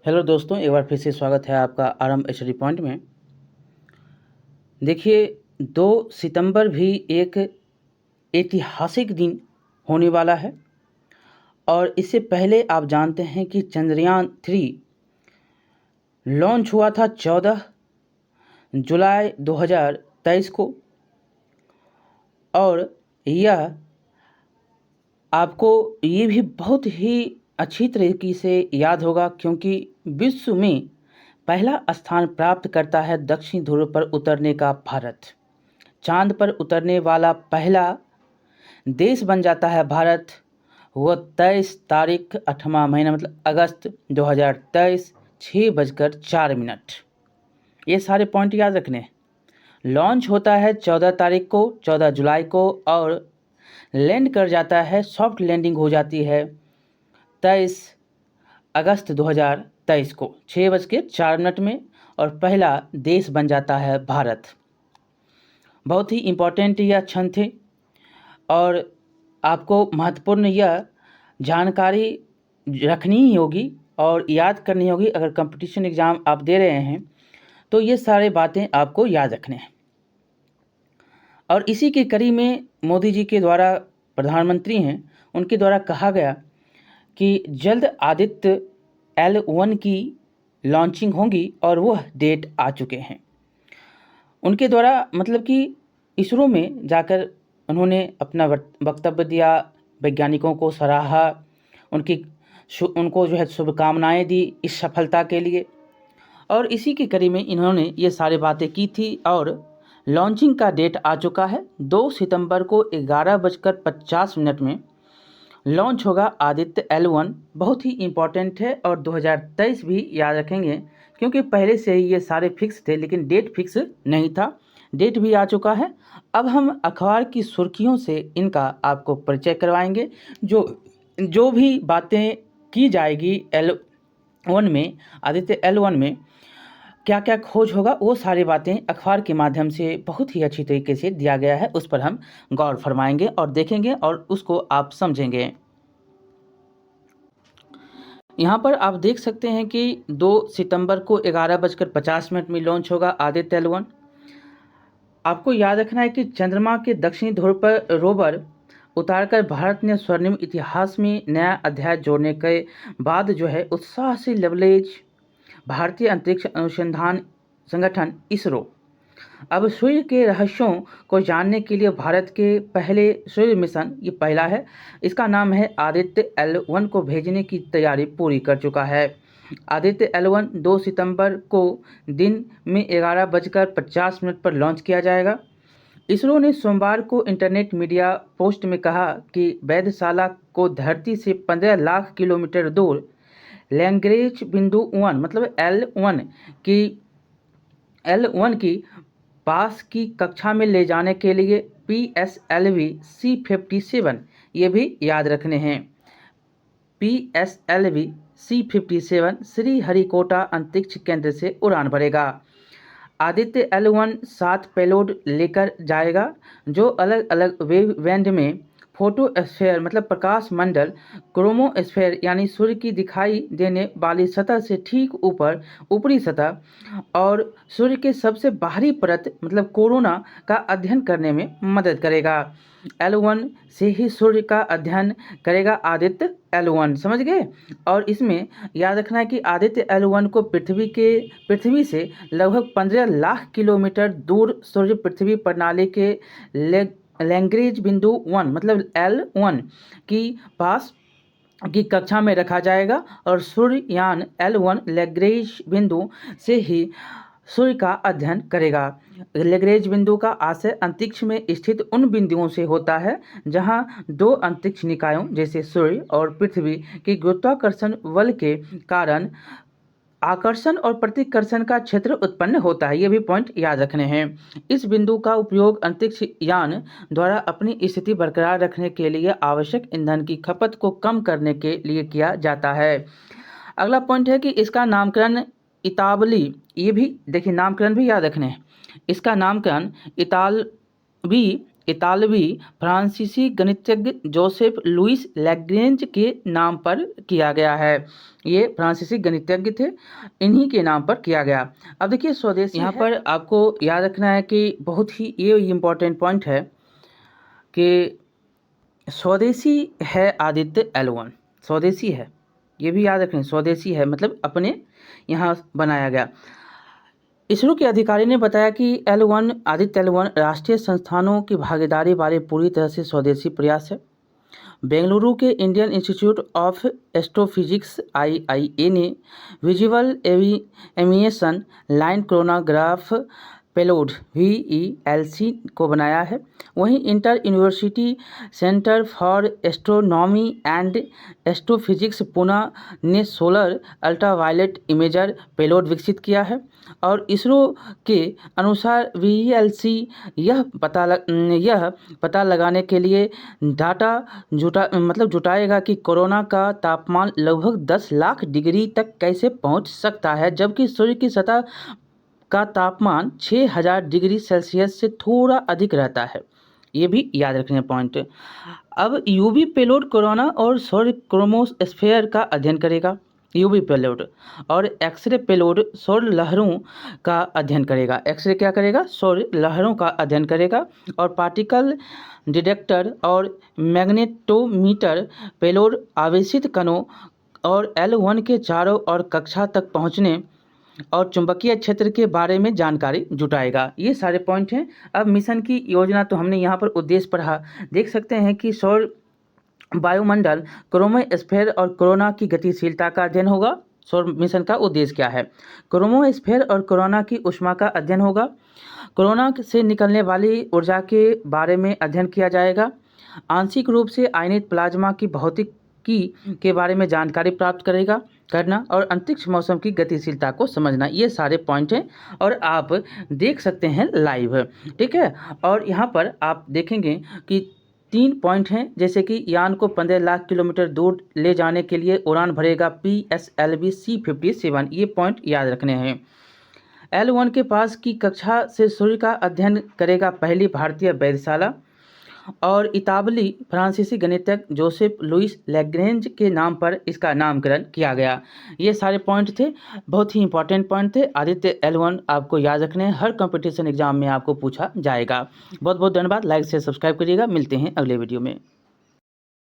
Hello दोस्तों, एक बार फिर से स्वागत है आपका आरंभ स्टडी पॉइंट में। देखिए, 2 सितंबर भी एक ऐतिहासिक दिन होने वाला है और इससे पहले आप जानते हैं कि चंद्रयान 3 लॉन्च हुआ था 14 जुलाई 2023 को और यह आपको ये भी बहुत ही अच्छी तरीके से याद होगा क्योंकि विश्व में पहला स्थान प्राप्त करता है दक्षिण ध्रुव पर उतरने का भारत। चांद पर उतरने वाला पहला देश बन जाता है भारत। वो 23 तारीख 8वां महीना मतलब अगस्त 2023 6:04। ये सारे पॉइंट याद रखने। लॉन्च होता है 14 तारीख को, 14 जुलाई को, और लैंड कर जाता है, सॉफ्ट लैंडिंग हो जाती है 23 अगस्त 2023 को 6:04 में और पहला देश बन जाता है भारत। बहुत ही इम्पोर्टेंट यह क्षण थे और आपको महत्वपूर्ण यह जानकारी रखनी ही होगी और याद करनी होगी। अगर कंपटीशन एग्ज़ाम आप दे रहे हैं तो ये सारे बातें आपको याद रखने हैं। और इसी के कड़ी में मोदी जी के द्वारा, प्रधानमंत्री हैं, उनके द्वारा कहा गया कि जल्द आदित्य L1 की लॉन्चिंग होगी और वह डेट आ चुके हैं। उनके द्वारा मतलब कि इसरो में जाकर उन्होंने अपना वक्तव्य दिया, वैज्ञानिकों को सराहा, उनको जो है शुभकामनाएं दी इस सफलता के लिए। और इसी की कड़ी में इन्होंने ये सारी बातें की थी और लॉन्चिंग का डेट आ चुका है। 2 सितंबर को 11:50 में लॉन्च होगा आदित्य L1। बहुत ही इम्पॉर्टेंट है और 2023 भी याद रखेंगे क्योंकि पहले से ही ये सारे फिक्स थे, लेकिन डेट फिक्स नहीं था। डेट भी आ चुका है। अब हम अखबार की सुर्खियों से इनका आपको परिचय करवाएंगे। जो भी बातें की जाएगी L1 में, आदित्य L1 में क्या क्या खोज होगा, वो सारी बातें अखबार के माध्यम से बहुत ही अच्छी तरीके से दिया गया है। उस पर हम गौर फरमाएंगे और देखेंगे और उसको आप समझेंगे। यहाँ पर आप देख सकते हैं कि 2 सितंबर को 11:50 में लॉन्च होगा आदित्य L1। आपको याद रखना है कि चंद्रमा के दक्षिणी ध्रुव पर रोवर उतारकर भारत ने स्वर्णिम इतिहास में नया अध्याय जोड़ने के बाद जो है उत्साह से लेवलेज भारतीय अंतरिक्ष अनुसंधान संगठन इसरो अब सूर्य के रहस्यों को जानने के लिए भारत के पहले सूर्य मिशन, ये पहला है, इसका नाम है आदित्य L1 को भेजने की तैयारी पूरी कर चुका है। आदित्य L1 2 सितंबर को दिन में 11:50 पर लॉन्च किया जाएगा। इसरो ने सोमवार को इंटरनेट मीडिया पोस्ट में कहा कि वेधशाला को धरती से 15 लाख किलोमीटर दूर लैग्रेंज बिंदु 1 मतलब L1 की पास की कक्षा में ले जाने के लिए PSLV C57, ये भी याद रखने हैं, PSLV C57 श्रीहरिकोटा अंतरिक्ष केंद्र से उड़ान भरेगा। आदित्य L1 7 पेलोड लेकर जाएगा जो अलग अलग वेवबैंड में फोटोस्फेयर मतलब प्रकाश मंडल, क्रोमोस्फेयर यानी सूर्य की दिखाई देने वाली सतह से ठीक ऊपर ऊपरी सतह और सूर्य के सबसे बाहरी परत मतलब कोरोना का अध्ययन करने में मदद करेगा। L1 से ही सूर्य का अध्ययन करेगा आदित्य L1, समझ गए। और इसमें याद रखना है कि आदित्य L1 को पृथ्वी से लगभग 15 लाख किलोमीटर दूर सूर्य पृथ्वी प्रणाली के लैग्रेंज बिंदु 1 मतलब L1 की पास की कक्षा में रखा जाएगा और सूर्ययान L1 लैग्रेंज बिंदु से ही सूर्य का अध्ययन करेगा। लैग्रेंज बिंदु का आशय अंतरिक्ष में स्थित उन बिंदुओं से होता है जहां दो अंतरिक्ष निकायों जैसे सूर्य और पृथ्वी के गुरुत्वाकर्षण बल के कारण आकर्षण और प्रतिकर्षण का क्षेत्र उत्पन्न होता है। ये भी पॉइंट याद रखने हैं। इस बिंदु का उपयोग अंतरिक्ष यान द्वारा अपनी स्थिति बरकरार रखने के लिए आवश्यक ईंधन की खपत को कम करने के लिए किया जाता है। अगला पॉइंट है कि इसका नामकरण इतालवी, ये भी देखिए नामकरण भी याद रखने हैं। इसका नामकरण इतालवी इतालवी फ्रांसीसी गणितज्ञ जोसेफ लुइस लैग्रेंज के नाम पर किया गया है। ये फ्रांसीसी गणितज्ञ थे, इन्हीं के नाम पर किया गया। अब देखिए स्वदेशी यहाँ पर आपको याद रखना है कि बहुत ही ये इम्पोर्टेंट पॉइंट है कि स्वदेशी है आदित्य L1, स्वदेशी है, ये भी याद रखें, स्वदेशी है मतलब अपने यहाँ बनाया गया। इसरो के अधिकारी ने बताया कि L1 आदित्य L1 राष्ट्रीय संस्थानों की भागीदारी वाले पूरी तरह से स्वदेशी प्रयास है। बेंगलुरु के Indian institute of astrophysics IIA ने visual emission line chronograph payload VELC को बनाया है। वहीं inter university centre for astronomy and astrophysics Pune ने सोलर अल्ट्रावायलेट इमेजर पेलोड विकसित किया है। और इसरो के अनुसार VELC यह पता लगाने के लिए डाटा जुटाएगा कि कोरोना का तापमान लगभग 10 लाख डिग्री तक कैसे पहुंच सकता है, जबकि सूर्य की सतह का तापमान 6000 डिग्री सेल्सियस से थोड़ा अधिक रहता है। ये भी याद रखने पॉइंट। अब यूवी पेलोड कोरोना और सौर क्रोमोस्फेयर का अध्ययन करेगा, यूवी पेलोड, और एक्सरे पेलोड सौर लहरों का अध्ययन करेगा। एक्सरे क्या करेगा? सौर लहरों का अध्ययन करेगा। और पार्टिकल डिटेक्टर और मैग्नेटोमीटर पेलोड आवेशित कणों और L1 के चारों ओर कक्षा तक पहुंचने और चुंबकीय क्षेत्र के बारे में जानकारी जुटाएगा। ये सारे पॉइंट हैं। अब मिशन की योजना तो हमने यहाँ पर उद्देश्य पढ़ा, देख सकते हैं कि सौर वायुमंडल, क्रोमोस्फेयर और कोरोना की गतिशीलता का अध्ययन होगा। सौर मिशन का उद्देश्य क्या है? क्रोमोस्फेयर और कोरोना की ऊष्मा का अध्ययन होगा। कोरोना से निकलने वाली ऊर्जा के बारे में अध्ययन किया जाएगा। आंशिक रूप से आयनित प्लाज्मा की भौतिकी के बारे में जानकारी प्राप्त करना और अंतरिक्ष मौसम की गतिशीलता को समझना। ये सारे पॉइंट हैं और आप देख सकते हैं लाइव, ठीक है। और यहाँ पर आप देखेंगे कि 3 पॉइंट हैं, जैसे कि यान को 15 लाख किलोमीटर दूर ले जाने के लिए उड़ान भरेगा PSLV C-57। ये पॉइंट याद रखने हैं। L1 के पास की कक्षा से सूर्य का अध्ययन करेगा पहली भारतीय वेधशाला। और इतालवी फ्रांसीसी गणितज्ञ जोसेफ लुइस लैग्रेंज के नाम पर इसका नामकरण किया गया। ये सारे पॉइंट थे, बहुत ही इंपॉर्टेंट पॉइंट थे। आदित्य L1 आपको याद रखने हैं, हर कंपटीशन एग्जाम में आपको पूछा जाएगा। बहुत बहुत धन्यवाद। लाइक से सब्सक्राइब करिएगा। मिलते हैं अगले वीडियो में।